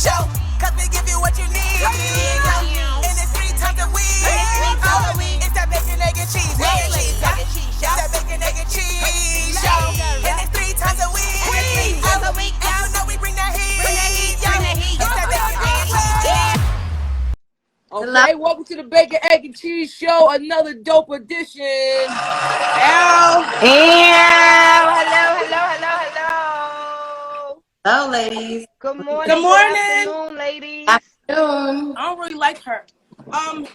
show, cause we give you what you need. And it's 3 times a week. It's that bacon, egg, and cheese. It's that bacon, egg, and cheese show. And it's 3 times a week. And you know we bring that heat. It's that bacon, egg, and cheese. Okay, welcome to the Bacon, Egg, and Cheese Show. Another dope edition. Hello, ladies. Good morning. Good morning. Good afternoon, ladies. Afternoon. I don't really like her. I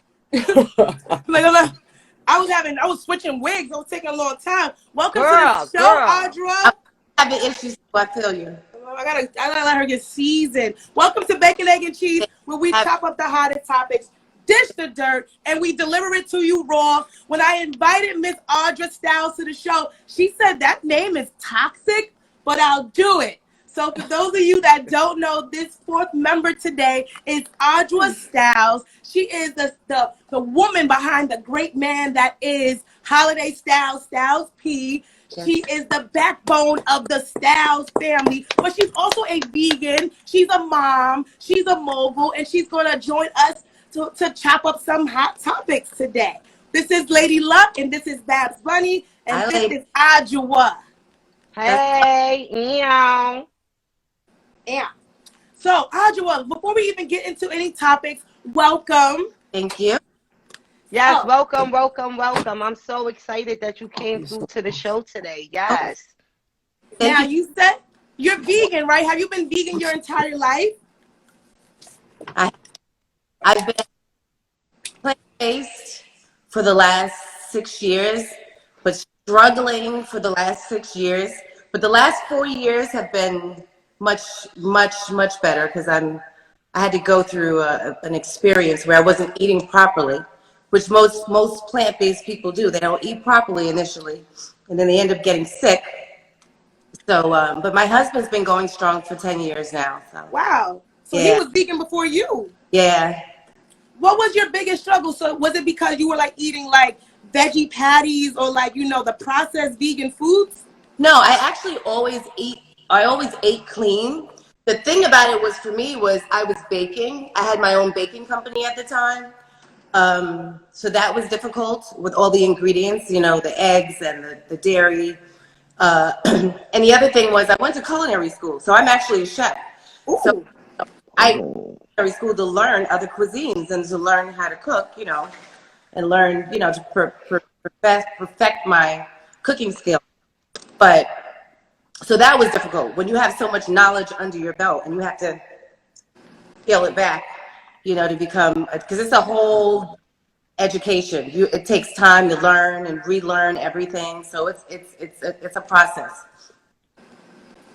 was switching wigs. It was taking a long time. Welcome to the show, Adjua. I'm having issues, so I feel you. I gotta let her get seasoned. Welcome to Bacon, Egg, and Cheese, where we chop up the hottest topics, dish the dirt, and we deliver it to you raw. When I invited Miss Adjua Styles to the show, she said that name is toxic, but I'll do it. So for those of you that don't know, this 4th member today is Adjua Styles. She is the woman behind the great man that is Holiday Styles, Styles P. She is the backbone of the Styles family, but she's also a vegan. She's a mom. She's a mogul, and she's going to join us to chop up some hot topics today. This is Lady Luck, and this is Babs Bunny, and this is Adjua. Hey, Yeah. So, Adjua, before we even get into any topics, welcome. Thank you. Yes, welcome. I'm so excited that you came through to the show today. Yes. Now, you said you're vegan, right? Have you been vegan your entire life? I've been plant-based for the last 6 years, but struggling for the last 6 years. But the last 4 years have been much better because I had to go through an experience where I wasn't eating properly, which most plant-based people do. They don't eat properly initially, and then they end up getting sick. So, but my husband's been going strong for 10 years now. So. Wow. So he was vegan before you. Yeah. What was your biggest struggle? So was it because you were like eating like veggie patties or like, the processed vegan foods? No, I actually always ate clean. The thing about it was, for me, was I was baking. I had my own baking company at the time. So that was difficult with all the ingredients, the eggs and the dairy. And the other thing was I went to culinary school. So I'm actually a chef. Ooh. So I went to culinary school to learn other cuisines and to learn how to cook, and learn, to perfect my cooking skill. But so that was difficult when you have so much knowledge under your belt and you have to scale it back, to become, because it's a whole education. It takes time to learn and relearn everything. So it's a process.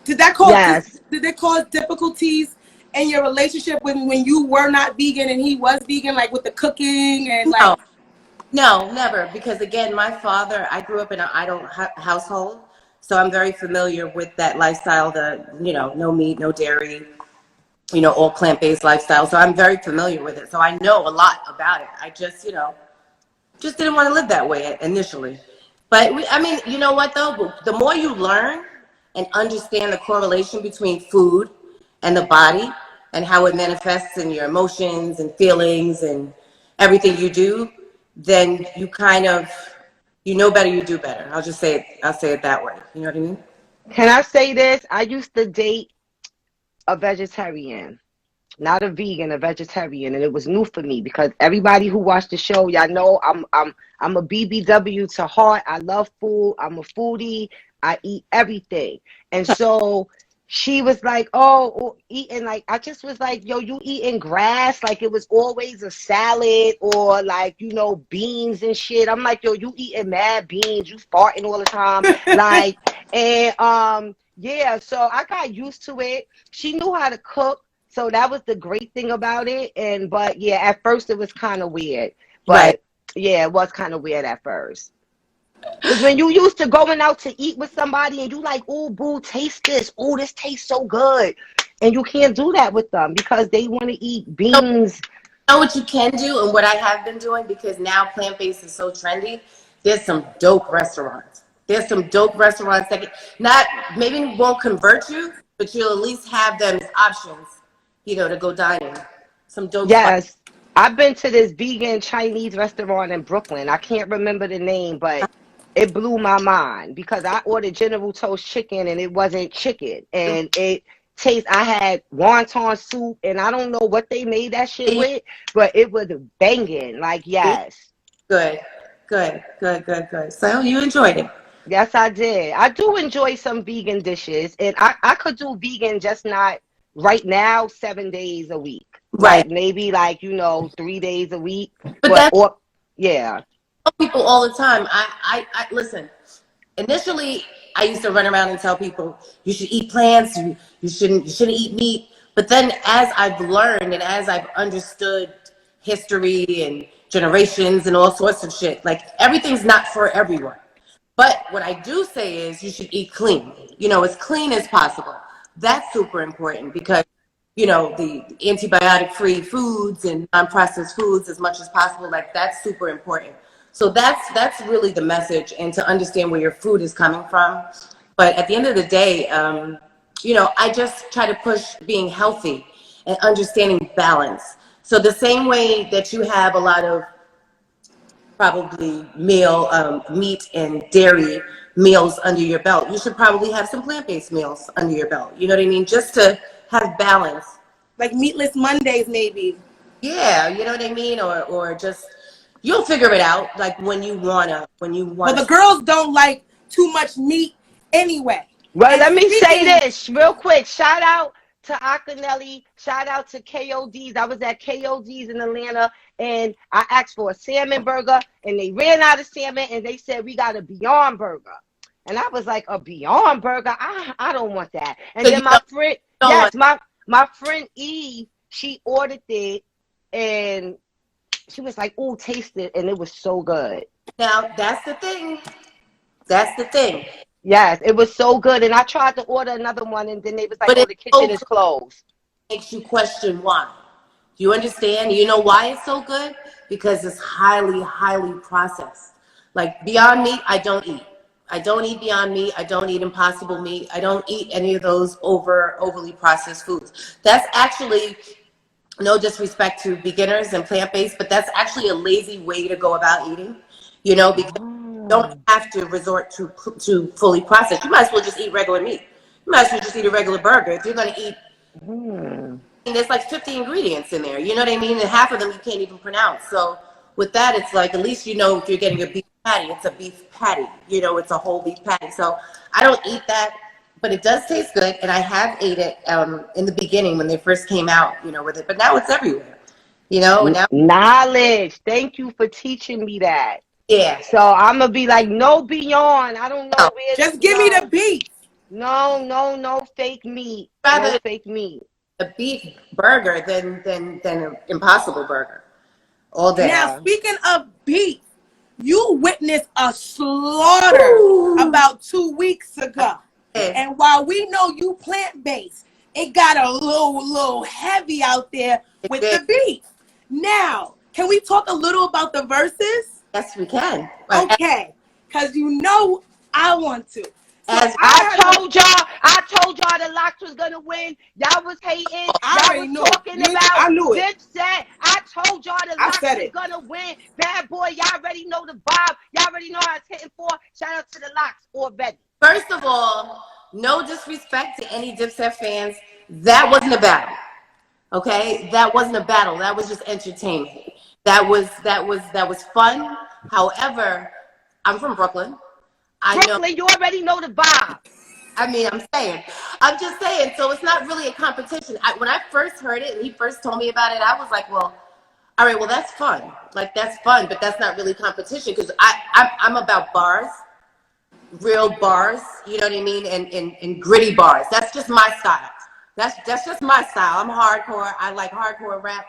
Did that cause difficulties in your relationship when you were not vegan and he was vegan, like with the cooking and like? No, never. Because again, my father, I grew up in an idol household. So I'm very familiar with that lifestyle, no meat, no dairy, all plant-based lifestyle. So I'm very familiar with it. So I know a lot about it. I just didn't want to live that way initially. But you know what though? The more you learn and understand the correlation between food and the body and how it manifests in your emotions and feelings and everything you do, then you kind of, better, you do better. I'll say it that way. You know what I mean? Can I say this? I used to date a vegetarian, not a vegan, a vegetarian, and it was new for me because everybody who watched the show, y'all know I'm a BBW to heart. I love food. I'm a foodie. I eat everything, and so she was like, oh, eating, like, I just was like, yo, you eating grass? Like, it was always a salad or like, beans and shit. I'm like, yo, you eating mad beans, you farting all the time. Like, and yeah, so I got used to it. She knew how to cook. So that was the great thing about it. But yeah, at first it was kind of weird. But yeah, it was kind of weird at first. Because when you used to going out to eat with somebody and you like, oh, boo, taste this. Oh, this tastes so good. And you can't do that with them because they want to eat beans. You know what you can do and what I have been doing, because now plant-based is so trendy, there's some dope restaurants. There's some dope restaurants that maybe won't convert you, but you'll at least have them as options to go dining. Some dope spot. Yes. I've been to this vegan Chinese restaurant in Brooklyn. I can't remember the name, but it blew my mind because I ordered General Tso's chicken and it wasn't chicken. And I had wonton soup and I don't know what they made that shit with, but it was banging. Like, yes. Good. So you enjoyed it. Yes, I did. I do enjoy some vegan dishes, and I could do vegan, just not right now, 7 days a week. Right. Like maybe 3 days a week. But yeah. I tell people all the time. I listen. Initially, I used to run around and tell people you should eat plants, you shouldn't eat meat. But then, as I've learned and as I've understood history and generations and all sorts of shit, like everything's not for everyone. But what I do say is you should eat clean, as clean as possible. That's super important because, the antibiotic-free foods and non-processed foods as much as possible, like that's super important. So that's really the message, and to understand where your food is coming from. But at the end of the day, I just try to push being healthy and understanding balance. So the same way that you have a lot of probably meat and dairy meals under your belt, you should probably have some plant-based meals under your belt. You know what I mean? Just to have balance. Like meatless Mondays, maybe. Yeah, you know what I mean? Or just, you'll figure it out, like when you wanna. Well, the girls don't like too much meat anyway. Well, let me say this real quick. Shout out to Akinelli. Shout out to KOD's. I was at KOD's in Atlanta, and I asked for a salmon burger, and they ran out of salmon, and they said, we got a Beyond Burger. And I was like, a Beyond Burger? I don't want that. And then my friend, my friend Eve, she ordered it, and she was like, "Ooh, taste it," and it was so good. Now, that's the thing. Yes, it was so good, and I tried to order another one, and then they was like, "Oh, the kitchen is closed." Makes you question why. Do you understand? You know why it's so good? Because it's highly, highly processed. Like Beyond Meat, I don't eat. I don't eat Beyond Meat. I don't eat Impossible Meat. I don't eat any of those overly processed foods. That's actually, no disrespect to beginners and plant-based, but that's actually a lazy way to go about eating, because you don't have to resort to fully processed. You might as well just eat regular meat. You might as well just eat a regular burger. If you're going to eat, there's like 50 ingredients in there, you know what I mean? And half of them you can't even pronounce. So with that, it's like, at least if you're getting a beef patty, it's a beef patty, it's a whole beef patty. So I don't eat that, but it does taste good. And I have ate it in the beginning when they first came out, with it, but now it's everywhere, now. Knowledge. Thank you for teaching me that. Yeah. So I'm going to be like, no Beyond. I don't know where. Just give me the beef. No fake meat. Rather no fake meat. A beef burger than an Impossible Burger all day. Now, speaking of beef, you witnessed a slaughter about 2 weeks ago. And while we know you plant-based, it got a little heavy out there with the beef. Now, can we talk a little about the verses? Yes, we can. Okay, because I want to. So As I told y'all the Locks was gonna win. Y'all was hating. Y'all was talking about I knew it. Dipset. I told y'all the Locks was gonna win. Bad boy, y'all already know the vibe. Y'all already know how it's hitting for. Shout out to the Locks already. First of all, no disrespect to any Dipset fans. That wasn't a battle. Okay? That wasn't a battle. That was just entertainment. That was fun. However, I'm from Brooklyn. Brooklyn, you already know the vibe. I'm just saying, so it's not really a competition. When I first heard it and he first told me about it, I was like, well, all right, well, that's fun. Like, that's fun, but that's not really competition because I'm about bars, real bars, you know what I mean, and gritty bars. That's just my style. That's just my style. I'm hardcore. I like hardcore rap.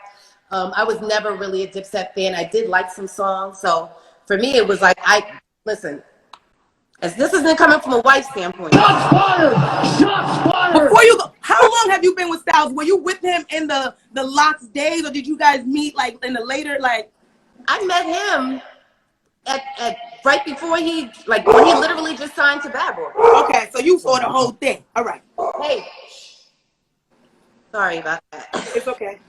I was never really a Dipset fan. I did like some songs. So for me, it was like, listen, as this isn't coming from a white standpoint. Shots fired! Shots fired! Before you go, how long have you been with Styles? Were you with him in the Locks days, or did you guys meet like in the later like? I met him at right before when he literally just signed to Bad Boy. Okay, so you saw the whole thing. All right. Hey, Sorry about that. It's okay.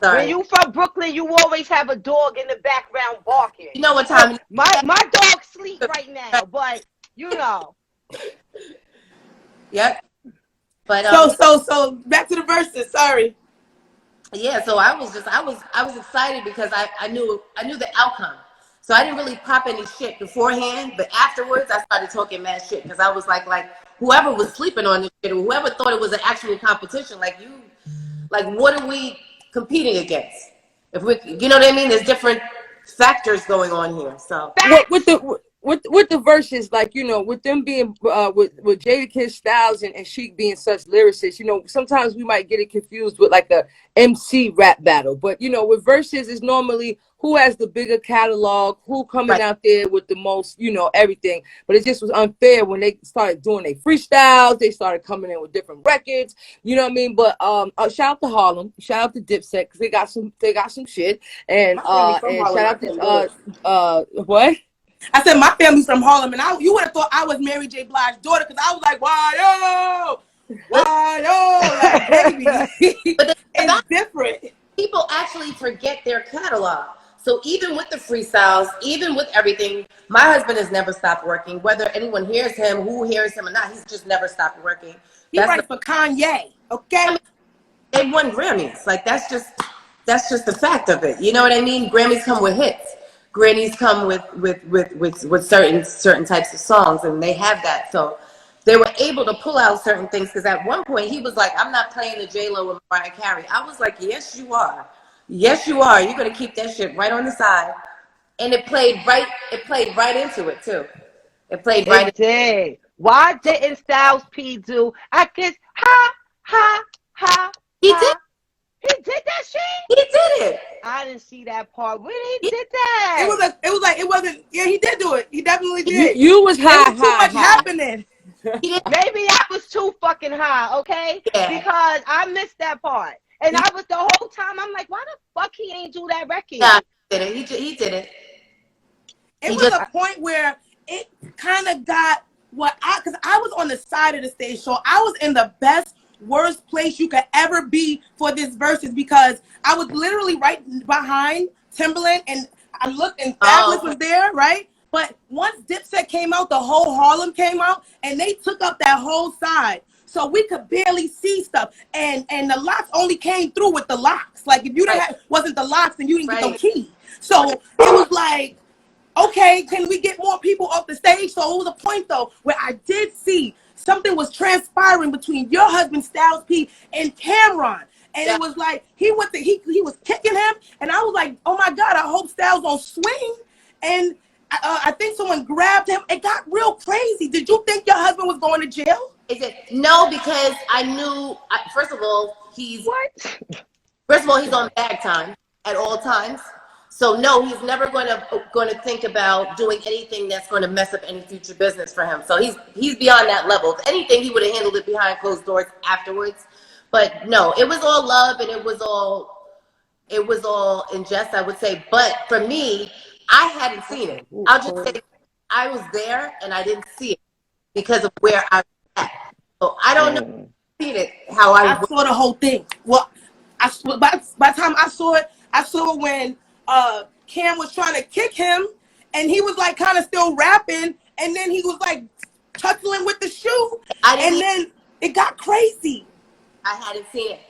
Sorry. When you from Brooklyn, you always have a dog in the background barking. You know what time? My dog sleep right now, but you know. Yep. But So back to the verses. Sorry. yeah, so I was excited because I knew the outcome. So I didn't really pop any shit beforehand, but afterwards I started talking mad shit because I was like whoever was sleeping on this shit or whoever thought it was an actual competition, like what are we competing against? If we, you know what I mean? There's different factors going on here. So with the verses, like, you know, with them being with Jadakiss, Styles, and Sheik being such lyricists, you know, sometimes we might get it confused with like a MC rap battle. But you know, with verses, it's normally who has the bigger catalog, who coming out there with the most, you know, everything. But it just was unfair when they started doing their freestyles. They started coming in with different records. You know what I mean? But shout out to Harlem, shout out to Dipset because they got some shit, and shout out to what. I said my family's from Harlem, and you would have thought I was Mary J. Blige's daughter because I was like, why like, baby. But it's different. People actually forget their catalog. So even with the freestyles, even with everything, my husband has never stopped working. Whether anyone hears him, who hears him or not, he's just never stopped working. He writes for Kanye, okay? I mean, they won Grammys. Like that's just the fact of it. You know what I mean? Grammys come with hits. Grammys come with certain types of songs, and they have that. So they were able to pull out certain things because at one point he was like, "I'm not playing the J-Lo with Mariah Carey." I was like, "Yes, you are. Yes, you are. You're gonna keep that shit right on the side." And it played right into it too. It played right. It did. Why didn't Styles P do? I guess ha. He did. He did that shit. He did it. I didn't see that part. When he did that, it wasn't. Yeah, he did do it. He definitely did. You was high. Too much happening. Maybe I was too fucking high. Okay, because I missed that part, and I was the whole time. I'm like, why the fuck he ain't do that record? Nah, he did it. He did it. It was a point where it kind of got because I was on the side of the stage, so I was in the worst place you could ever be for this verses because I was literally right behind Timbaland and I looked and Fabulous was there, right? But once Dipset came out, the whole Harlem came out and they took up that whole side. So we could barely see stuff. And the locks only came through with the locks. Like if you wasn't the locks, then you didn't get no key. So it was like, okay, can we get more people off the stage? So it was a point though where I did see something was transpiring between your husband Styles P and Cameron, and it was like he was kicking him, and I was like, oh my God, I hope Styles don't swing. And I think someone grabbed him. It got real crazy. Did you think your husband was going to jail? No, because I knew. First of all, he's on bag time at all times. So no, he's never going to think about doing anything that's going to mess up any future business for him. So he's beyond that level. If anything, he would have handled it behind closed doors afterwards. But no, it was all love and it was all in jest, I would say. But for me, I hadn't seen it. I'll just say I was there and I didn't see it because of where I was at. So I don't know seen it how I saw the whole thing. Well, by the time I saw it when Cam was trying to kick him and he was like kind of still rapping and then he was like tussling with the shoe and then it got crazy. I hadn't seen it,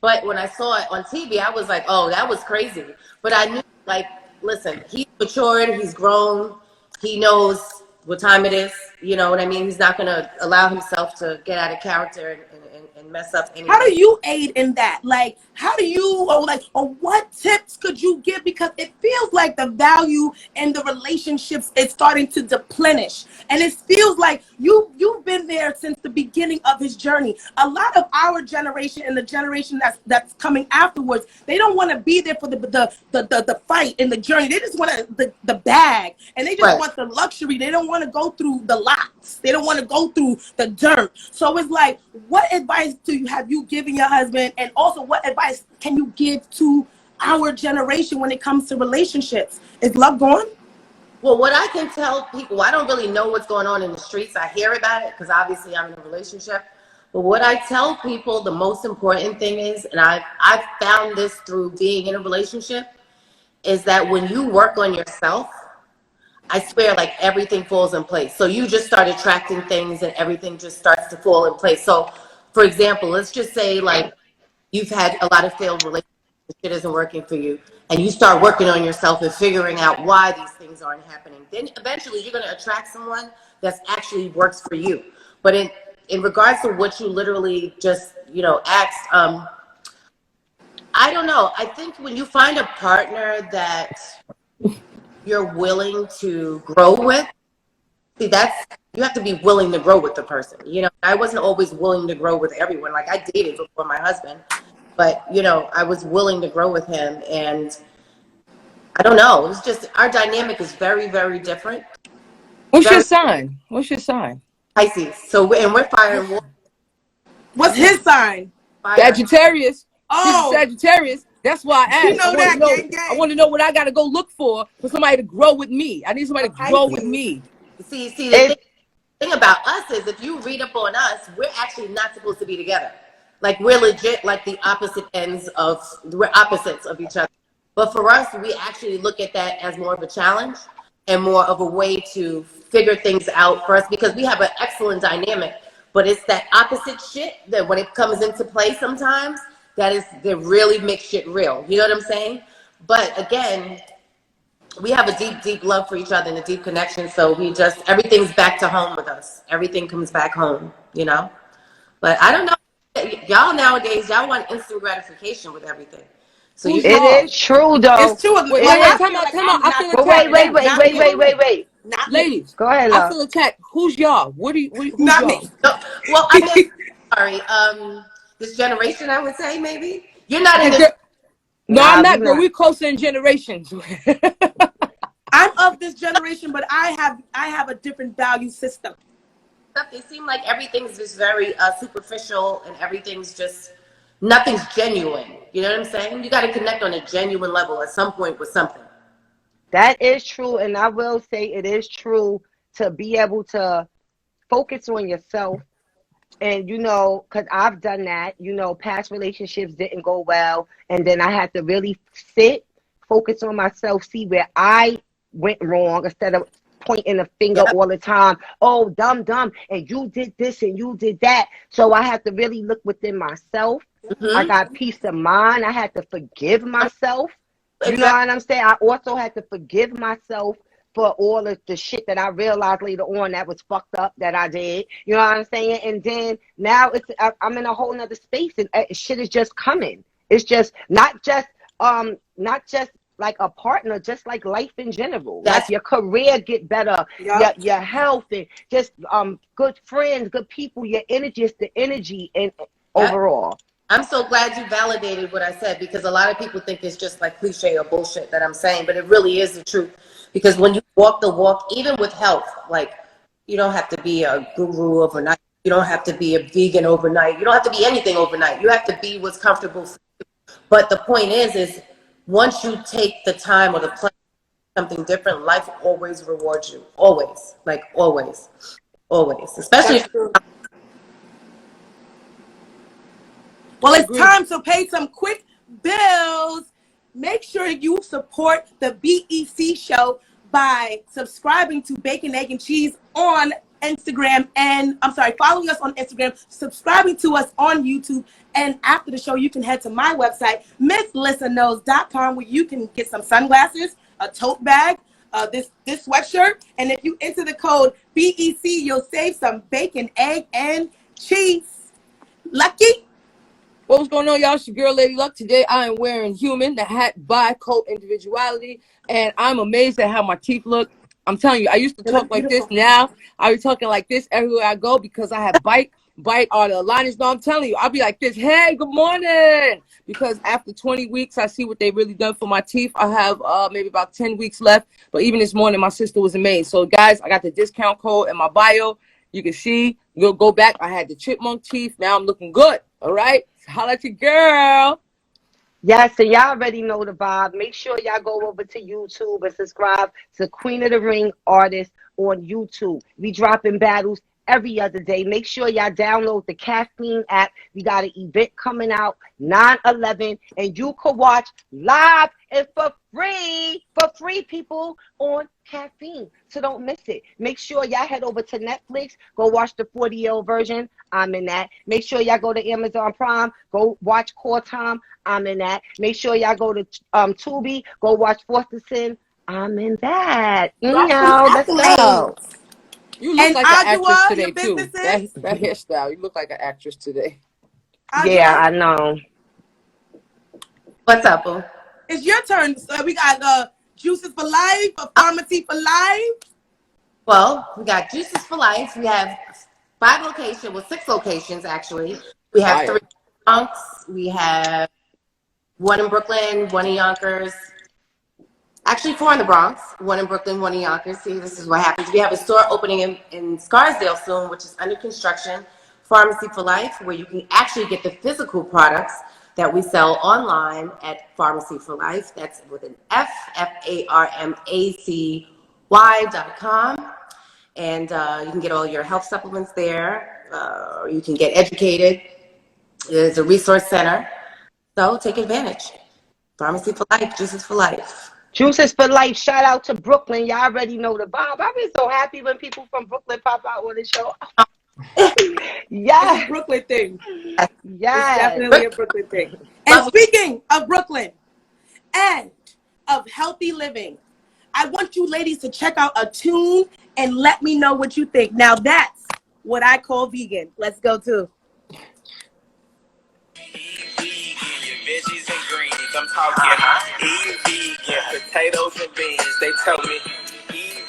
but when I saw it on TV I was like, oh, that was crazy. But I knew, like, listen, he's matured, he's grown, he knows what time it is, you know what I mean? He's not going to allow himself to get out of character and mess up anything. How do you aid in that? Like, how do you, or what tips could you give? Because it feels like the value in the relationships is starting to deplenish. And it feels like you've been there since the beginning of his journey. A lot of our generation and the generation that's coming afterwards, they don't want to be there for the fight and the journey. They just want the bag. And they just want the luxury. They don't want to go through the lots. They don't want to go through the dirt. So it's like, what advice have you given your husband, and also what advice can you give to our generation when it comes to relationships? Is love gone? Well, what I can tell people, I don't really know what's going on in the streets. I hear about it because obviously I'm in a relationship. But what I tell people, the most important thing is, and I've found this through being in a relationship, is that when you work on yourself, I swear, like, everything falls in place. So you just start attracting things and everything just starts to fall in place. So, for example, let's just say, like, you've had a lot of failed relationships, shit isn't working for you, and you start working on yourself and figuring out why these things aren't happening. Then eventually you're going to attract someone that's actually works for you. But in regards to what you literally just, asked, I don't know. I think when you find a partner that you're willing to grow with, see, you have to be willing to grow with the person. I wasn't always willing to grow with everyone. Like, I dated before my husband, but I was willing to grow with him, and I don't know. It was just, our dynamic is very, very different. What's your sign? Pisces. So, and we're fire and water. What's his sign? Fire. Sagittarius. Oh, He's a Sagittarius. That's why I asked. I want to know what I got to go look for somebody to grow with me. I need somebody to grow with me. See, the thing about us is, if you read up on us, we're actually not supposed to be together. Like, we're legit like we're opposites of each other. But for us, we actually look at that as more of a challenge and more of a way to figure things out for us, because we have an excellent dynamic. But it's that opposite shit that when it comes into play sometimes, that really makes shit real. You know what I'm saying? But again, we have a deep, deep love for each other and a deep connection. So everything's back to home with us. Everything comes back home, But I don't know. Y'all nowadays, y'all want instant gratification with everything. So it is true, though. It's true. Wait. Ladies, go ahead, love. I feel attacked. Who's y'all? Who's not y'all? me. Well, I'm sorry. This generation, I would say, maybe. You're not in this. No, I'm not, girl. We're closer in generations. I'm of this generation, but I have a different value system. They seem like everything's just very superficial, and nothing's genuine. You know what I'm saying? You got to connect on a genuine level at some point with something. That is true, and I will say it is true to be able to focus on yourself. And, because I've done that, past relationships didn't go well. And then I had to really focus on myself, see where I went wrong instead of pointing a finger all the time. Oh, dumb. And you did this and you did that. So I had to really look within myself. Mm-hmm. I got peace of mind. I had to forgive myself. Exactly. You know what I'm saying? I also had to forgive myself for all of the shit that I realized later on that was fucked up that I did. You know what I'm saying? And then now I'm in a whole nother space, and shit is just coming. It's just not just like a partner, just like life in general. Like your career get better, your health, and just good friends, good people, your energy is the energy and overall. I'm so glad you validated what I said, because a lot of people think it's just like cliche or bullshit that I'm saying, but it really is the truth. Because when you walk the walk, even with health, like, you don't have to be a guru overnight. You don't have to be a vegan overnight. You don't have to be anything overnight. You have to be what's comfortable for you. But the point is once you take the time or the plan something different, life always rewards you. Always. Like, always. Always. Especially. Well, it's time to pay some quick bills. Make sure you support the BEC show by subscribing to Bacon, Egg, and Cheese on Instagram. Following us on Instagram, subscribing to us on YouTube. And after the show, you can head to my website, MissLissaKnows.com, where you can get some sunglasses, a tote bag, this sweatshirt. And if you enter the code BEC, you'll save some bacon, egg, and cheese. Lucky? What's going on, y'all? It's your girl, Lady Luck. Today, I am wearing Human, the hat by Cult Individuality, and I'm amazed at how my teeth look. I'm telling you, I used to talk like this. Now, I be talking like this everywhere I go because I have bite or the aligners. No, I'm telling you, I'll be like this. Hey, good morning. Because after 20 weeks, I see what they really done for my teeth. I have maybe about 10 weeks left. But even this morning, my sister was amazed. So, guys, I got the discount code in my bio. You can see. You'll go back. I had the chipmunk teeth. Now I'm looking good. All right? Holla at your girl. Yes, and y'all already know the vibe. Make sure y'all go over to YouTube and subscribe to Queen of the Ring Artist on YouTube. We dropping battles every other day. Make sure y'all download the Caffeine app. We got an event coming out 9/11, and you can watch live and for free, people, on Caffeine. So don't miss it. Make sure y'all head over to Netflix. Go watch the 40-year-old version. I'm in that. Make sure y'all go to Amazon Prime. Go watch Core Time. I'm in that. Make sure y'all go to Tubi. Go watch Foster Sin. I'm in that. Let's go. You look And like an actress Adjua, today your too. businesses? That hairstyle, you look like an actress today. Adjua, Yeah, I know. What's up, boo? it's your turn. So we got Juices for Life, a Pharmacy for Life. Well, we got Juices for Life. We have 6 locations actually. We have Fire. 3 in the Bronx. We have 1 in Brooklyn, 1 in Yonkers. Actually, 4 in the Bronx, 1 in Brooklyn, 1 in Yonkers. See, this is what happens. We have a store opening in Scarsdale soon, which is under construction. Pharmacy for Life, where you can actually get the physical products that we sell online at Pharmacy for Life. That's with an FFARMACY.com. And you can get all your health supplements there. You can get educated. There's a resource center. So take advantage. Pharmacy for Life, Juices for Life. Juices for Life. Shout out to Brooklyn. Y'all already know the vibe. I've been so happy when people from Brooklyn pop out on the show. It's a Brooklyn thing. It's definitely a Brooklyn thing. And speaking of Brooklyn and of healthy living, I want you ladies to check out a tune and let me know what you think. Now that's what I call vegan. Let's go to. Veggies and greens, I'm talking eat vegan, potatoes and beans. They tell me eat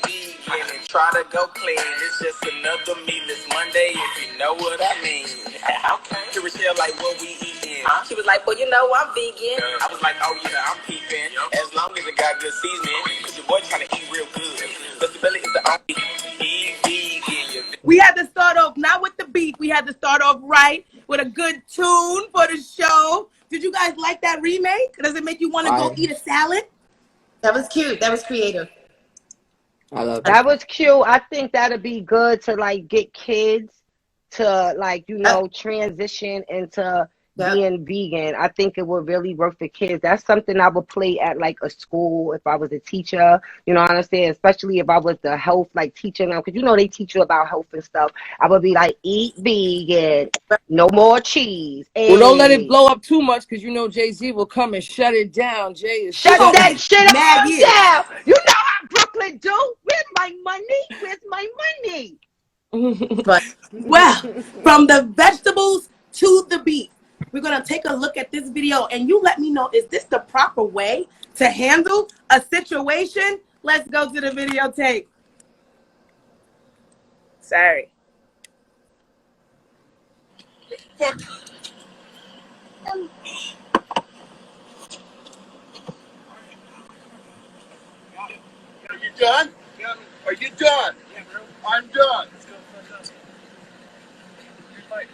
vegan and try to go clean. It's just another meatless Monday, if you know what I mean. Okay. To Rochelle, like, what we eating? She was like, well, you know, I'm vegan. I was like, oh yeah, I'm peeping. As long as it got good seasoning, cause your boy trying to eat real good. But the belly is the only eat vegan. We had to start off not with the beat. We had to start off right with a good tune for the show. Did you guys like that remake? Does it make you want to go eat a salad? That was cute. That was creative. I love That was cute. I think that'd be good to like get kids to like, transition into being vegan. I think it would really work for kids. That's something I would play at like a school if I was a teacher. You know what I'm saying? Especially if I was the health, like teaching them, because they teach you about health and stuff. I would be like, eat vegan, no more cheese. Well, don't let it blow up too much, because Jay-Z will come and shut it down. Jay is shut that shit down. You know how Brooklyn do? Where's my money? Where's my money? Well, from the vegetables to the beef, we're going to take a look at this video and you let me know, is this the proper way to handle a situation? Let's go to the videotape. Sorry. Are you done? Are you done? I'm done.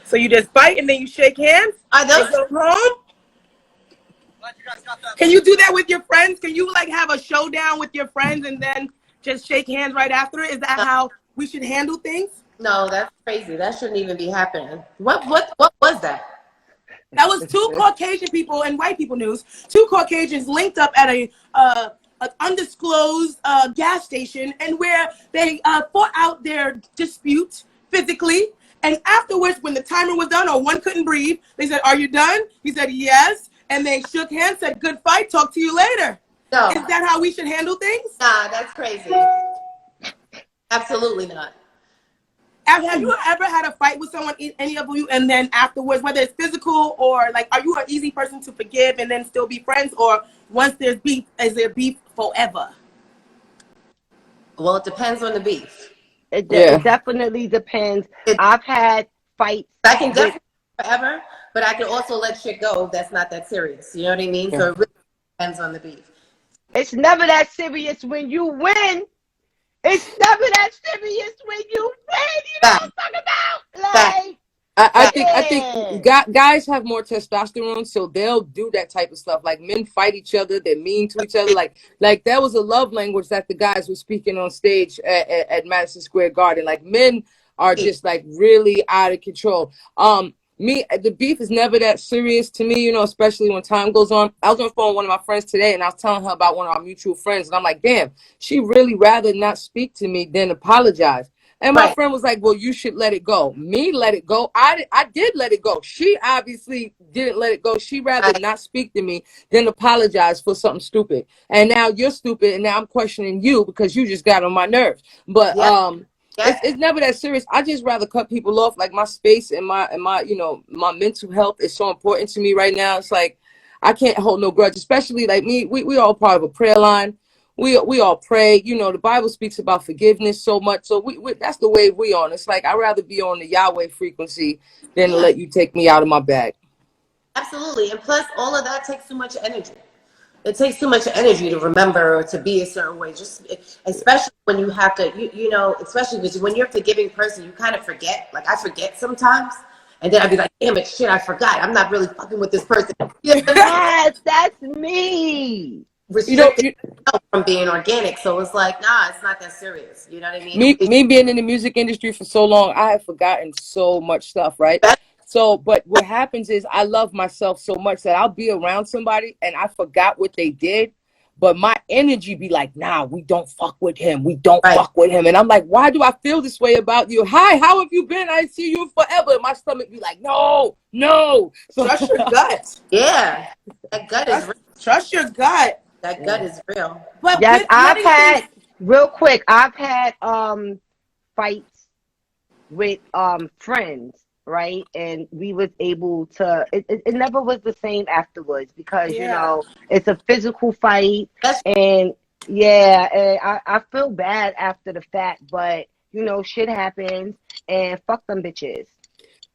So you just fight and then you shake hands? Are those go home? Can you do that with your friends? Can you like have a showdown with your friends and then just shake hands right after it? Is that how we should handle things? No, that's crazy. That shouldn't even be happening. What was that? That was 2 Caucasian people in white people news. 2 Caucasians linked up at an undisclosed gas station, and where they fought out their dispute physically. And afterwards, when the timer was done or one couldn't breathe, they said, "Are you done?" He said, "Yes." And they shook hands, said, "Good fight. Talk to you later." No. Is that how we should handle things? Nah, that's crazy. Absolutely not. Have you ever had a fight with someone, any of you, and then afterwards, whether it's physical or like, are you an easy person to forgive and then still be friends? Or once there's beef, is there beef forever? Well, it depends on the beef. It definitely depends. I've had fights. I can definitely forever, but I can also let shit go if that's not that serious. You know what I mean? So it really depends on the beef. It's never that serious when you win. It's never that serious when you win. You know what I'm talking about? Like, I think guys have more testosterone, so they'll do that type of stuff. Like, men fight each other, they're mean to each other. Like that was a love language that the guys were speaking on stage at Madison Square Garden. Like, men are just like really out of control. The beef is never that serious to me, especially when time goes on. I was on the phone with one of my friends today, and I was telling her about one of our mutual friends, and I'm like, damn, she really rather not speak to me than apologize. And my friend was like, well, you should let it go. Me let it go. I did let it go. She obviously didn't let it go. She rather not speak to me than apologize for something stupid. And now you're stupid, and now I'm questioning you because you just got on my nerves. But it's never that serious. I just rather cut people off. Like my space and my my mental health is so important to me right now. It's like I can't hold no grudge, especially like me. We all part of a prayer line. We all pray. The Bible speaks about forgiveness so much. So we that's the way we on. It's like I'd rather be on the Yahweh frequency than to let you take me out of my bag. Absolutely. And plus all of that takes too much energy. It takes too much energy to remember or to be a certain way. Just especially when you have to, especially because when you're a forgiving person, you kind of forget. Like I forget sometimes, and then I'd be like, "Damn it, shit, I forgot. I'm not really fucking with this person." Yes, that's me. Restricted from being organic, so it's like, nah, it's not that serious. You know what I mean? Me being in the music industry for so long, I have forgotten so much stuff, right? So, but what happens is I love myself so much that I'll be around somebody and I forgot what they did, but my energy be like, nah, we don't fuck with him. We don't fuck with him. And I'm like, why do I feel this way about you? Hi, how have you been? I see you forever. And my stomach be like, no. So, Trust your gut. Yeah, that gut is real. Trust your gut. That gut is real. But yes, I've had fights with friends, right? And we was able to it never was the same afterwards because it's a physical fight. And I feel bad after the fact, but shit happens and fuck them bitches.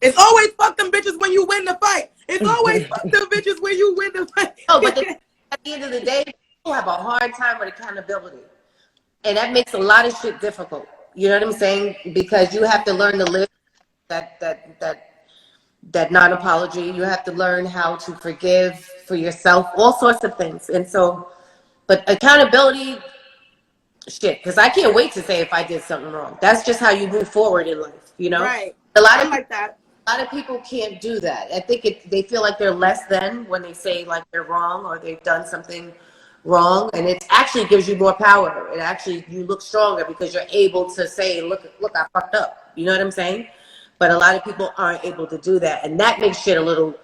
It's always fuck them bitches when you win the fight. It's always fuck them bitches when you win the fight. No, but at the end of the day, people have a hard time with accountability. And that makes a lot of shit difficult. You know what I'm saying? Because you have to learn to live that non-apology. You have to learn how to forgive for yourself, all sorts of things. And so, but accountability, shit, because I can't wait to say if I did something wrong. That's just how you move forward in life, Right. A lot of like that. A lot of people can't do that. I think they feel like they're less than when they say like they're wrong or they've done something wrong, and it actually gives you more power. It actually, you look stronger because you're able to say, look, I fucked up. You know what I'm saying? But a lot of people aren't able to do that, and that makes shit a little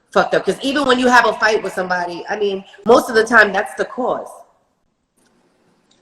fucked up. Because even when you have a fight with somebody, I mean, most of the time that's the cause.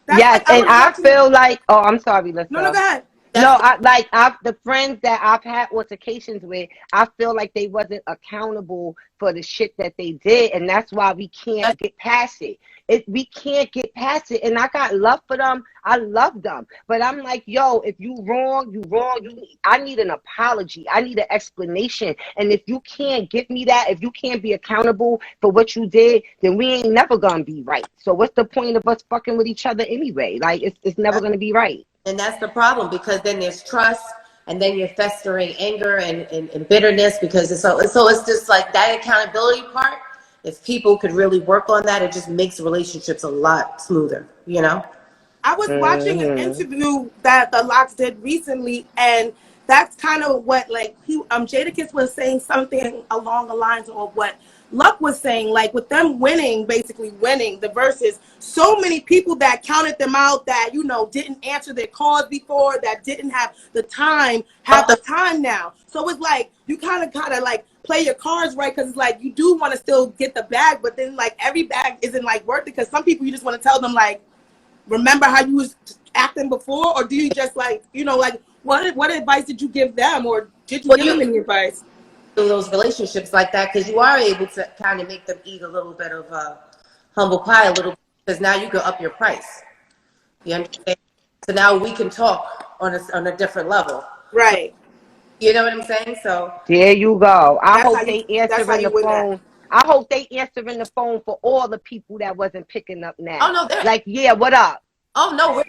Yes, and I feel like, oh, I'm sorry, let's go ahead. The friends that I've had altercations with, I feel like they wasn't accountable for the shit that they did, and that's why we can't get past it. We can't get past it, and I got love for them. I love them, but I'm like, yo, if you wrong, you wrong. I need an apology. I need an explanation, and if you can't give me that, if you can't be accountable for what you did, then we ain't never gonna be right. So what's the point of us fucking with each other anyway? Like, it's never gonna be right. And that's the problem, because then there's trust, and then you're festering anger and bitterness, because it's just like that accountability part. If people could really work on that, it just makes relationships a lot smoother, I was watching an interview that the Locks did recently, and that's kind of what, like, Jadakiss was saying something along the lines of what Luck was saying, like with them basically winning the verses, so many people that counted them out, that, didn't answer their calls before, that didn't have the time, have the time now. So it's like, you kind of gotta like play your cards right, because it's like, you do want to still get the bag, but then like every bag isn't like worth it, because some people you just want to tell them like, remember how you was acting before, or do you just like, like what advice did you give them, or did you give them any advice? Those relationships like that, because you are able to kind of make them eat a little bit of humble pie a little bit, because now you can up your price. You understand? So now we can talk on a different level. Right. You know what I'm saying? So there you go. I hope they answering the phone. I hope they answering the phone for all the people that wasn't picking up now. Oh no, they're like, yeah, what up? Oh no,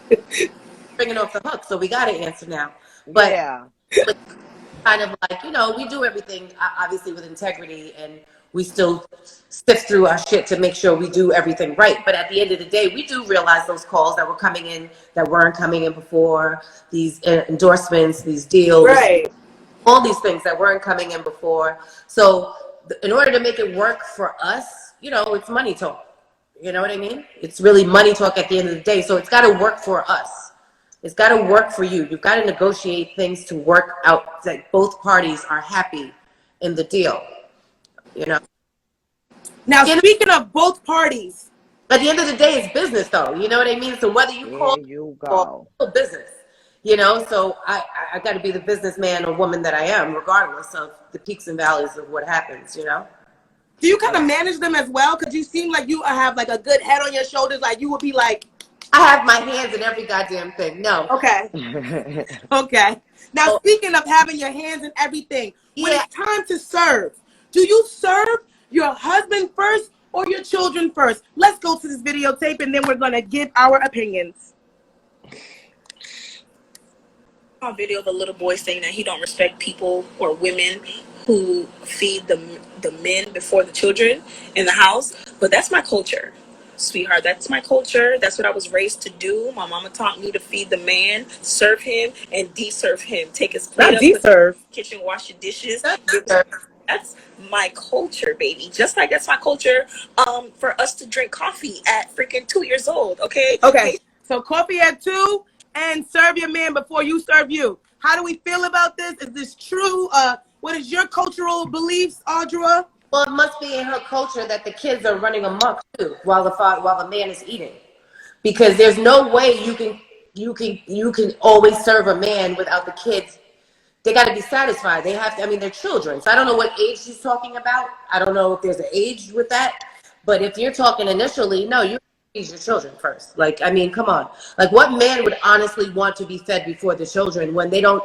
we're bringing off the hook, so we got to answer now. But yeah. Kind of like, we do everything obviously with integrity, and we still sift through our shit to make sure we do everything right. But at the end of the day, we do realize those calls that were coming in that weren't coming in before, these endorsements, these deals, Right. all these things that weren't coming in before. So in order to make it work for us, you know, it's money talk. You know what I mean? It's really money talk at the end of the day. So it's got to work for us. It's got to work for you. You've got to negotiate things to work out that both parties are happy in the deal. You know? Now, speaking of both parties. At the end of the day, it's business, though. You know what I mean? So whether you call it business, you know, so I got to be the businessman or woman that I am, regardless of the peaks and valleys of what happens, you know? Do you kind of manage them as well? Because you seem like you have like a good head on your shoulders. Like you would be like, I have my hands in every goddamn thing. No. Okay. Okay. Now, speaking of having your hands in everything, when it's time to serve, do you serve your husband first or your children first? Let's go to this videotape and then we're going to give our opinions. On video of a little boy saying that he don't respect people or women who feed the men before the children in the house. But that's my culture, sweetheart. That's my culture. That's what I was raised to do. My mama taught me to feed the man, serve him, and de-serve him. Take his plate up, de-serve. kitchen, wash your dishes. That's my culture, baby. Just like that's my culture for us to drink coffee at freaking 2 years old, okay? Okay. So coffee at 2 and serve your man before you serve you. How do we feel about this? Is this true? What is your cultural beliefs, Adjua? Well, it must be in her culture that the kids are running amok too while the man is eating, because there's no way you can always serve a man without the kids. They got to be satisfied. They have to. I mean, they're children. So I don't know what age she's talking about. I don't know if there's an age with that. But if you're talking initially, no, you feed your children first. Like, I mean, come on. Like, what man would honestly want to be fed before the children when they don't?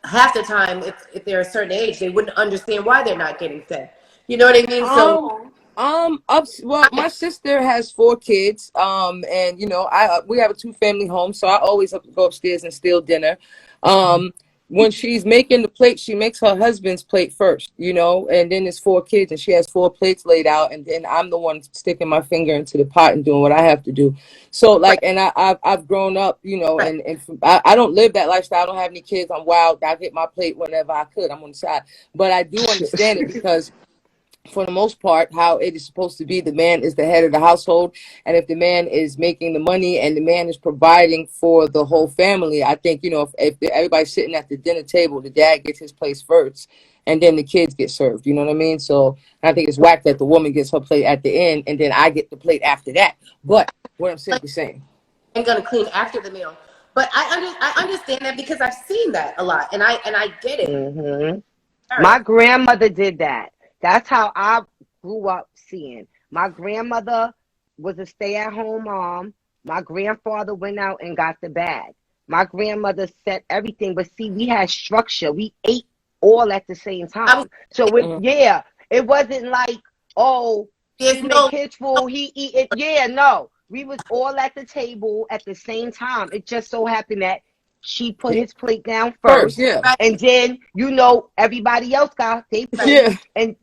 Half the time, if they're a certain age, they wouldn't understand why they're not getting fed. You know what I mean? So. Well, my sister has 4 kids, and you know, we have a 2-family home, so I always have to go upstairs and steal dinner. When she's making the plate, she makes her husband's plate first, you know, and then there's 4 kids, and she has 4 plates laid out, and then I'm the one sticking my finger into the pot and doing what I have to do. So, like, and I've grown up, you know, and I don't live that lifestyle. I don't have any kids. I'm wild. I get my plate whenever I could. I'm on the side, but I do understand it because, for the most part, how it is supposed to be. The man is the head of the household, and if the man is making the money and the man is providing for the whole family, I think, you know, if everybody's sitting at the dinner table, the dad gets his place first, and then the kids get served. You know what I mean? So I think it's whack that the woman gets her plate at the end, and then I get the plate after that. But what I'm simply saying, I'm gonna clean after the meal. But I understand that because I've seen that a lot, and I get it. Mm-hmm. Right. My grandmother did that. That's how I grew up seeing. My grandmother was a stay-at-home mom. My grandfather went out and got the bag. My grandmother set everything. But see, we had structure. We ate all at the same time. So, it wasn't like, oh, she make his food, he eat it. Yeah, no. We was all at the table at the same time. It just so happened that she put his plate down first, and then, you know, everybody else got their plate, and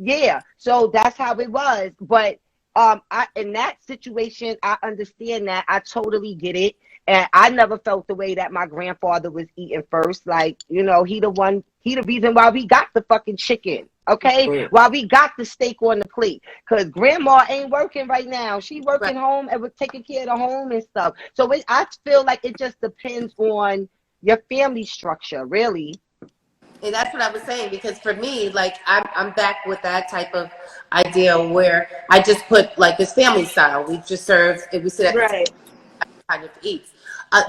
so that's how it was. But in that situation, I understand that. I totally get it, and I never felt the way that my grandfather was eating first. Like, you know, he the reason why we got the fucking chicken. Okay, why we got the steak on the plate, because grandma ain't working right now. She working home and was taking care of the home and stuff. So I feel like it just depends on your family structure, really. And that's what I was saying, because for me, like, I'm back with that type of idea where I just put, like, this family style. We just serve, and we sit at the table, kind of eat.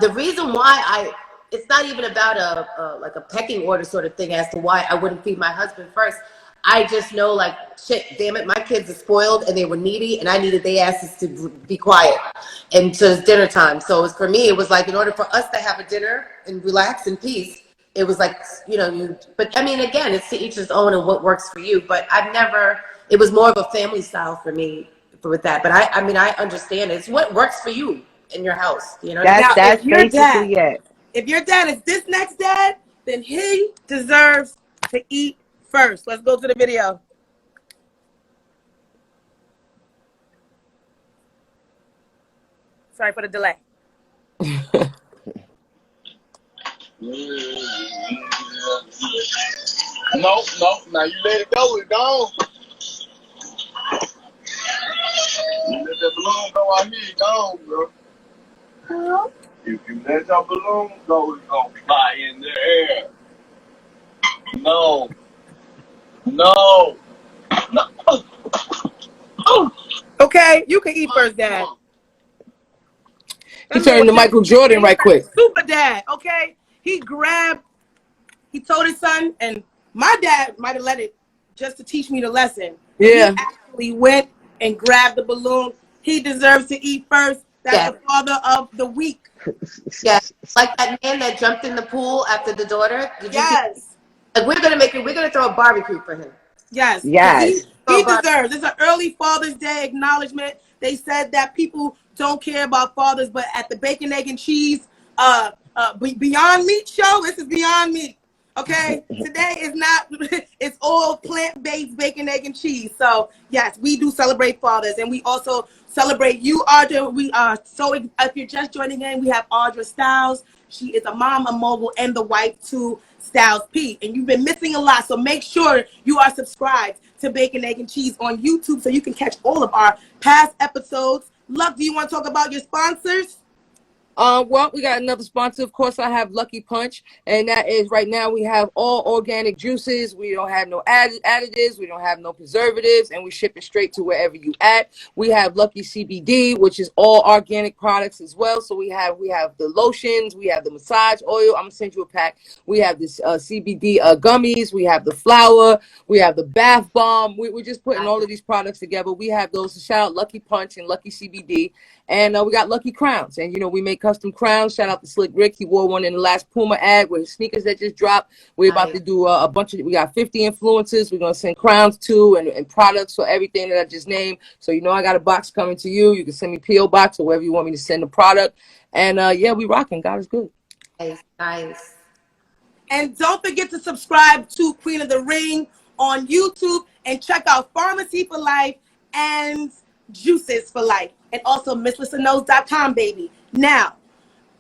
The reason why it's not even about like a pecking order sort of thing as to why I wouldn't feed my husband first. I just know, like, shit, damn it, my kids are spoiled and they were needy, and I needed their asses to be quiet until it's dinner time. So for me, it was like, in order for us to have a dinner and relax in peace, it was like, you know, but I mean, again, it's to each his own and what works for you. But it was more of a family style for me with that. But I mean, I understand it. It's what works for you in your house, you know? That's basically it. If your dad is this next dad, then he deserves to eat first. Let's go to the video. Sorry for the delay. No. Now you let it go. It's gone. You let that balloon go out here. It's gone, bro. If you let your balloon go, it's gonna fly in the air. No. Okay, you can eat first, Dad. He turned into Michael Jordan right quick. Super dad, okay? He told his son, and my dad might have let it just to teach me the lesson. Yeah. He actually went and grabbed the balloon. He deserves to eat first. That's the father of the week. Yeah, like that man that jumped in the pool after the daughter. Did you see? Like, we're gonna throw a barbecue for him. Yes. Yes. He deserves. It's an early Father's Day acknowledgement. They said that people don't care about fathers, but at the Bacon, Egg, and Cheese Beyond Meat show, this is Beyond Meat. Okay, today is not. It's all plant-based bacon, egg, and cheese. So yes, we do celebrate fathers, and we also celebrate you, Adjua. We are so. If you're just joining in, we have Adjua Styles. She is a mom, a mogul, and the wife to Styles P. And you've been missing a lot, so make sure you are subscribed to Bacon, Egg, and Cheese on YouTube so you can catch all of our past episodes. Luck, do you want to talk about your sponsors? Well, we got another sponsor. Of course, I have Lucky Punch, and that is right now we have all organic juices. We don't have no additives. We don't have no preservatives, and we ship it straight to wherever you at. We have Lucky CBD, which is all organic products as well. So we have the lotions, we have the massage oil. I'm gonna send you a pack. We have this CBD gummies. We have the flour. We have the bath bomb. We're just putting all of these products together. We have those to shout out Lucky Punch and Lucky CBD, and we got Lucky Crowns, and we make custom crowns. Shout out to Slick Rick. He wore one in the last Puma ad with his sneakers that just dropped. We're about to do a bunch of, we got 50 influencers. We're going to send crowns to and products for everything that I just named. So, I got a box coming to you. You can send me P.O. Box or wherever you want me to send the product. And yeah, we rocking. God is good. Nice. And don't forget to subscribe to Queen of the Ring on YouTube and check out Pharmacy for Life and Juices for Life. And also MissLissaKnows.com, baby. Now,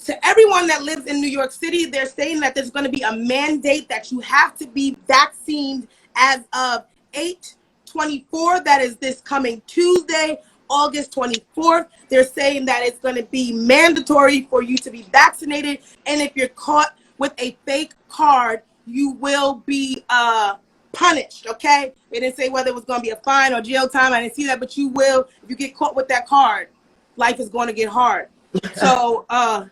to everyone that lives in New York City, they're saying that there's going to be a mandate that you have to be vaccinated as of 8/24. That is this coming Tuesday, August 24th. They're saying that it's going to be mandatory for you to be vaccinated. And if you're caught with a fake card, you will be punished, okay? They didn't say whether it was going to be a fine or jail time. I didn't see that, but you will. If you get caught with that card, life is going to get hard. So I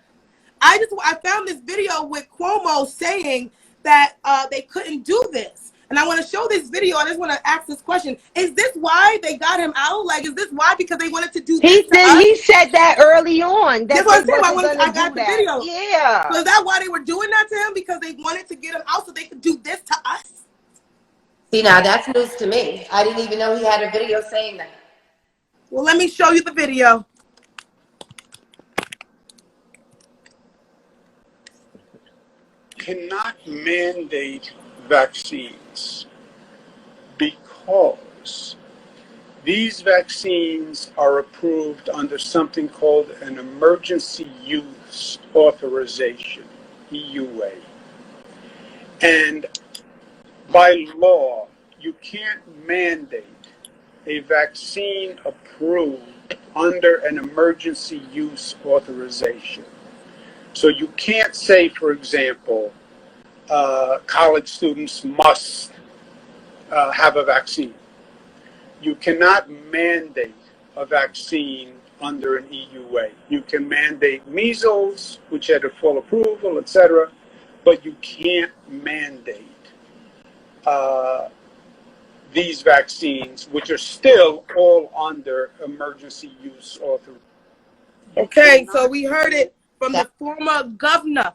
found this video with Cuomo saying that they couldn't do this. And I want to show this video. I just want to ask this question. Is this why they got him out? Like, is this why? Because they wanted to do this to us? He said that early on. That's what I'm saying. I got the video. Yeah. So is that why they were doing that to him? Because they wanted to get him out so they could do this to us? See, now that's news to me. I didn't even know he had a video saying that. Well, let me show you the video. Cannot mandate vaccines because these vaccines are approved under something called an emergency use authorization, EUA. And by law, you can't mandate a vaccine approved under an emergency use authorization. So you can't say, for example, college students must have a vaccine. You cannot mandate a vaccine under an EUA. You can mandate measles, which had a full approval, etc., but you can't mandate these vaccines, which are still all under emergency use authorization. Okay, so we heard it from the former governor.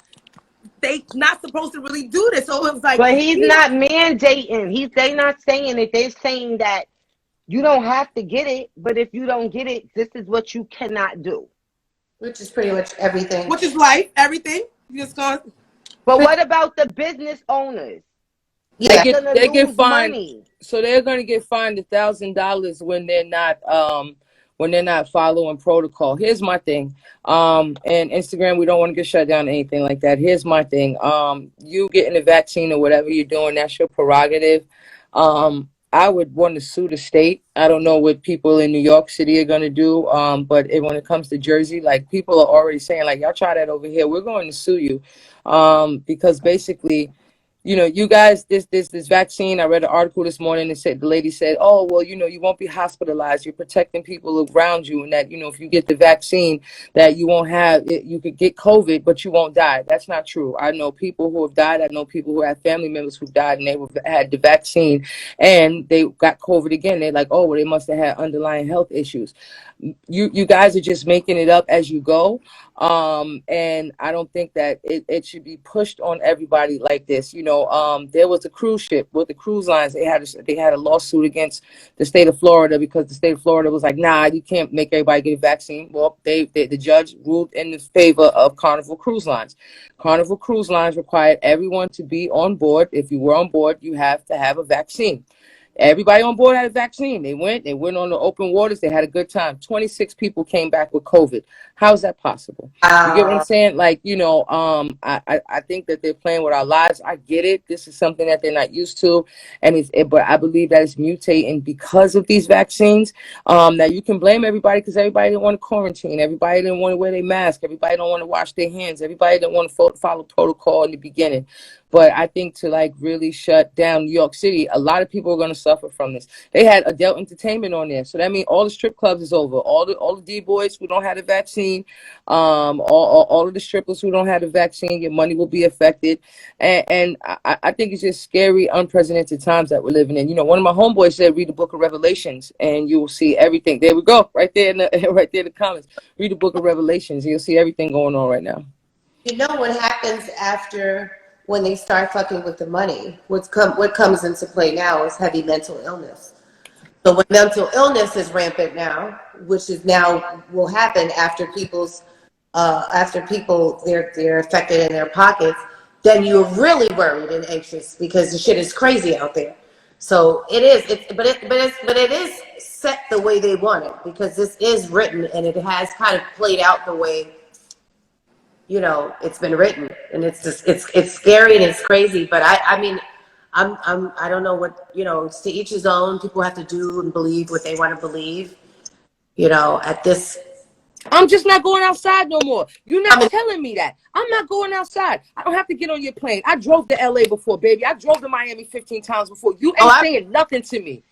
They not supposed to really do this. So it was like, but he's not mandating. They're not saying it. They're saying that you don't have to get it, but if you don't get it, this is what you cannot do. Which is pretty much everything. Which is life, everything. You just gonna. But what about the business owners? Yeah, they get fined. Money. So they're going to get fined $1,000 when they're not when they're not following protocol. Here's my thing. And Instagram, we don't want to get shut down or anything like that. Here's my thing. You getting a vaccine or whatever you're doing, that's your prerogative. I would want to sue the state. I don't know what people in New York City are going to do. But when it comes to Jersey, like, people are already saying, like, y'all try that over here, we're going to sue you. Because basically, you know, you guys, this vaccine, I read an article this morning that said, the lady said, oh, well, you know, you won't be hospitalized. You're protecting people around you. And that, you know, if you get the vaccine, that you won't have it, you could get COVID, but you won't die. That's not true. I know people who have died. I know people who have family members who died and had the vaccine and they got COVID again. They're like, oh, well, they must have had underlying health issues. You guys are just making it up as you go. And I don't think that it should be pushed on everybody like this. You know, there was a cruise ship with the cruise lines. They had a lawsuit against the state of Florida because the state of Florida was like, nah, you can't make everybody get a vaccine. Well, the judge ruled in favor of Carnival Cruise Lines. Carnival Cruise Lines required everyone to be on board. If you were on board, you have to have a vaccine. Everybody on board had a vaccine. They went on the open waters. They had a good time. 26 people came back with COVID. How is that possible? You get what I'm saying? Like, you know, I think that they're playing with our lives. I get it. This is something that they're not used to. But I believe that it's mutating because of these vaccines. That you can blame everybody because everybody didn't want to quarantine. Everybody didn't want to wear their mask. Everybody don't want to wash their hands. Everybody didn't want to follow protocol in the beginning. But I think to like really shut down New York City, a lot of people are going to suffer from this. They had adult entertainment on there. So that means all the strip clubs is over. All the D-boys who don't have the vaccine, all of the strippers who don't have the vaccine, your money will be affected. And I think it's just scary, unprecedented times that we're living in. You know, one of my homeboys said, read the book of Revelations and you will see everything. There we go. Right there in the comments. Read the book of Revelations. And you'll see everything going on right now. You know what happens after when they start fucking with the money? What comes into play now is heavy mental illness. So when mental illness is rampant now, which is now will happen after people they're affected in their pockets, then you're really worried and anxious because the shit is crazy out there. So it is set the way they want it because this is written and it has kind of played out the way, you know, it's been written, and it's just it's scary and it's crazy. But I mean, I don't know what, you know, it's to each his own. People have to do and believe what they want to believe. You know, at this, I'm just not going outside no more. You're not telling me that. I'm not going outside. I don't have to get on your plane. I drove to LA before, baby. I drove to Miami 15 times before. You ain't saying nothing to me.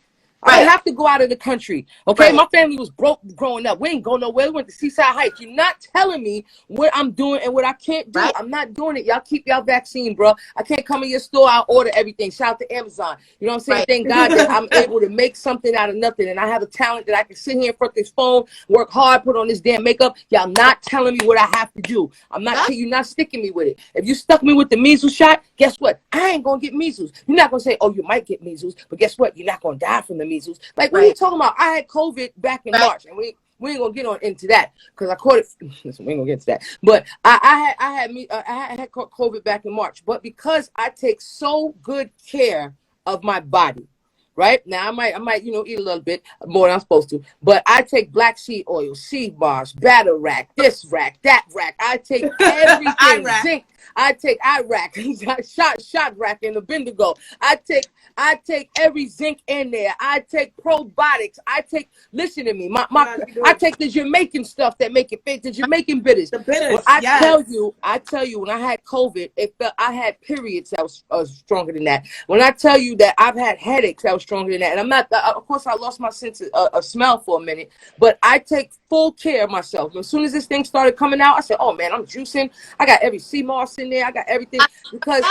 I don't have to go out of the country. Okay, my family was broke growing up. We ain't go nowhere. We went to Seaside Heights. You're not telling me what I'm doing and what I can't do. I'm not doing it. Y'all keep y'all vaccine, bro. I can't come in your store. I'll order everything. Shout out to Amazon. You know what I'm saying? Thank God that I'm able to make something out of nothing, and I have a talent that I can sit here in front of this phone, work hard, put on this damn makeup. Y'all not telling me what I have to do. I'm not. You're not sticking me with it. If you stuck me with the measles shot, guess what? I ain't gonna get measles. You're not gonna say, oh, you might get measles, but guess what? You're not gonna die from the measles. Like, what are you talking about? I had COVID back in March, and we ain't gonna get into that because I caught it. Listen, we ain't gonna get into that. But I had COVID back in March, but because I take so good care of my body. Right now, I might, you know, eat a little bit more than I'm supposed to, but I take black seed oil, seed bars, batter rack, this rack, that rack. I take everything, zinc. I take Iraq, shot rack, and the Bendigo. I take every zinc in there. I take probiotics. Listen to me. I take the Jamaican stuff that make it fit, the Jamaican bitters. The bitters. When I tell you, when I had COVID, I had periods that was stronger than that. When I tell you that I've had headaches that was stronger than that, and I'm not. Of course, I lost my sense of smell for a minute, but I take full care of myself. As soon as this thing started coming out, I said, "Oh man, I'm juicing. I got every sea moss in there. I got everything," because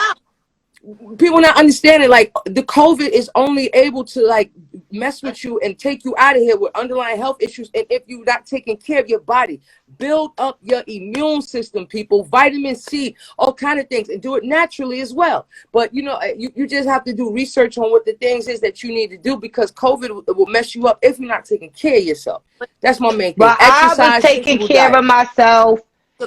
people not understanding, like, the COVID is only able to like mess with you and take you out of here with underlying health issues. And if you're not taking care of your body, build up your immune system, people, vitamin C, all kind of things, and do it naturally as well. But you know, you just have to do research on what the things is that you need to do, because COVID will mess you up if you're not taking care of yourself. That's my main thing. But I was taking care of myself,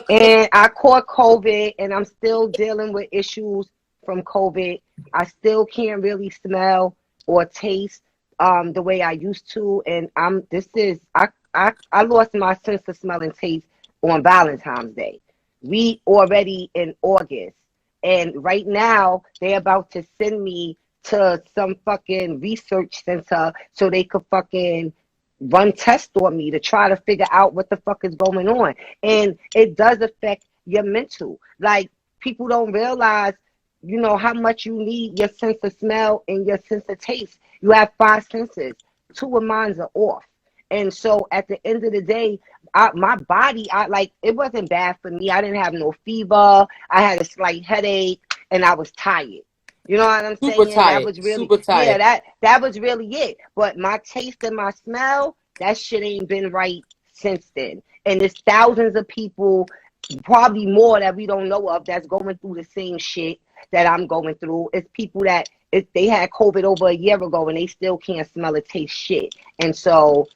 and I caught COVID, and I'm still dealing with issues from COVID. I still can't really smell or taste the way I used to, and I lost my sense of smell and taste on Valentine's Day. We already in August, and right now they're about to send me to some fucking research center so they could fucking run tests on me to try to figure out what the fuck is going on. And it does affect your mental. Like, people don't realize, you know, how much you need your sense of smell and your sense of taste. You have 5 senses. 2 of mine are off. And so at the end of the day, my body, it wasn't bad for me. I didn't have no fever. I had a slight headache and I was tired. You know what I'm saying? Super tired. That was really, Super tired. yeah, that was really it. But my taste and my smell, that shit ain't been right since then. And there's thousands of people, probably more that we don't know of, that's going through the same shit that I'm going through. It's people that they had COVID over a year ago and they still can't smell or taste shit. And so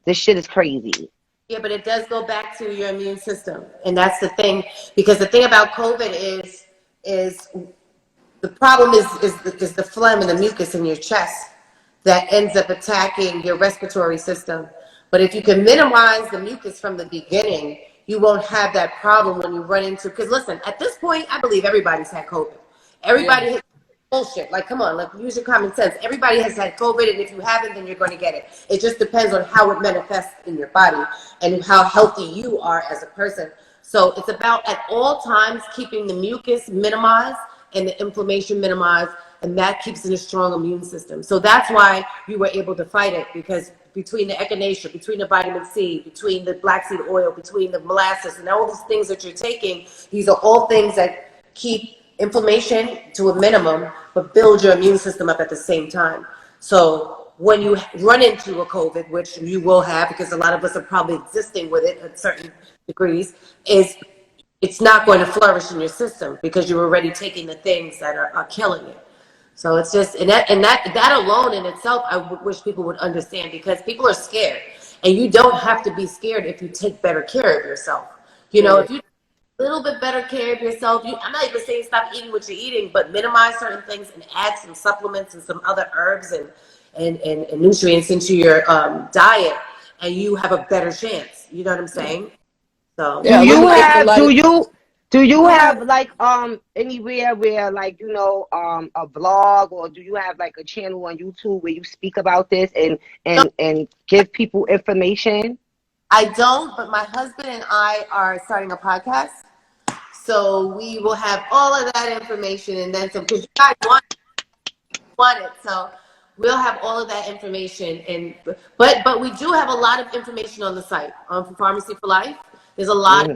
this shit is crazy. Yeah, but it does go back to your immune system. And that's the thing. Because the thing about COVID is the problem is the phlegm and the mucus in your chest that ends up attacking your respiratory system. But if you can minimize the mucus from the beginning, you won't have that problem when you run into, because listen, at this point, I believe everybody's had COVID. Everybody has bullshit. Like, come on, like, use your common sense. Everybody has had COVID, and if you haven't, then you're going to get it. It just depends on how it manifests in your body and how healthy you are as a person. So it's about, at all times, keeping the mucus minimized and the inflammation minimized, and that keeps in a strong immune system. So that's why you were able to fight it, because between the echinacea, between the vitamin C, between the black seed oil, between the molasses, and all these things that you're taking, these are all things that keep inflammation to a minimum, but build your immune system up at the same time. So when you run into a COVID, which you will have, because a lot of us are probably existing with it at certain degrees, it's not going to flourish in your system because you're already taking the things that are killing it. So it's just, and that alone in itself, I wish people would understand, because people are scared, and you don't have to be scared if you take better care of yourself. You know, if you take a little bit better care of yourself, I'm not even saying stop eating what you're eating, but minimize certain things and add some supplements and some other herbs and nutrients into your diet, and you have a better chance. You know what I'm saying? So Yeah, do you have like anywhere where, like, you know, a blog, or do you have like a channel on YouTube where you speak about this and give people information? I don't, but my husband and I are starting a podcast, so we will have all of that information and then some, because you guys want it, so we'll have all of that information. And but we do have a lot of information on the site for Pharmacy for Life. There's a lot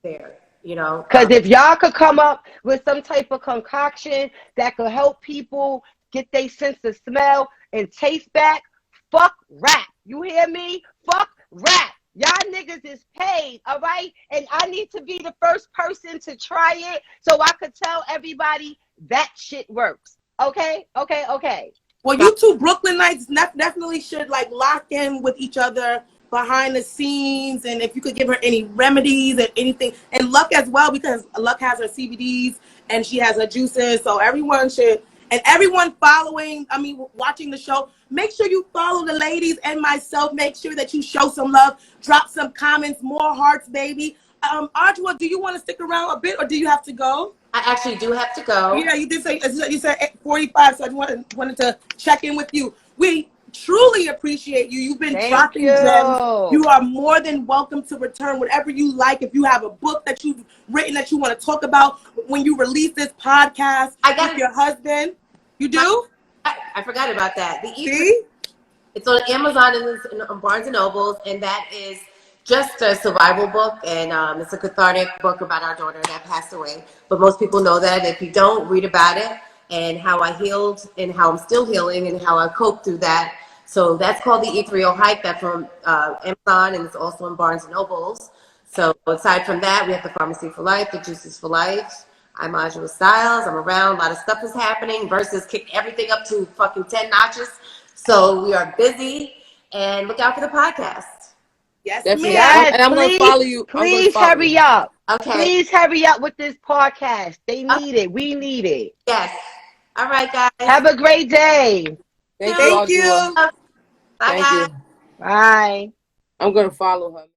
there, you know. Because if y'all could come up with some type of concoction that could help people get their sense of smell and taste back, fuck rap. You hear me? Fuck rap. Y'all niggas is paid, all right? And I need to be the first person to try it so I could tell everybody that shit works. Okay? Well, you two Brooklynites definitely should, like, lock in with each other behind the scenes, and if you could give her any remedies and anything, and Luck as well, because Luck has her CBDs and she has her juices, so everyone should, and everyone watching the show, make sure you follow the ladies and myself. Make sure that you show some love, drop some comments, more hearts, baby. Adjua, do you want to stick around a bit, or do you have to go? I actually do have to go. Yeah, you did say, you said 45, so I wanted to check in with you. We truly appreciate you. You've been dropping gems. You are more than welcome to return whatever you like. If you have a book that you've written that you want to talk about when you release this podcast with your husband. You do? I forgot about that. It's on Amazon and on Barnes and Nobles, and that is just a survival book, and it's a cathartic book about our daughter that passed away. But most people know that. If you don't, read about it and how I healed and how I'm still healing and how I coped through that. So that's called the Ethereal Hike. That's from Amazon, and it's also in Barnes and Nobles. So aside from that, we have the Pharmacy for Life, the Juices for Life. I'm Adjua Styles. I'm around. A lot of stuff is happening. Versus kicked everything up to fucking 10 notches. So we are busy, and look out for the podcast. Yes, yes, and I'm going to follow you. Please hurry up. Okay. Please hurry up with this podcast. They need it. We need it. Yes. All right, guys. Have a great day. Thank you. Bye, guys. Bye. I'm gonna follow her.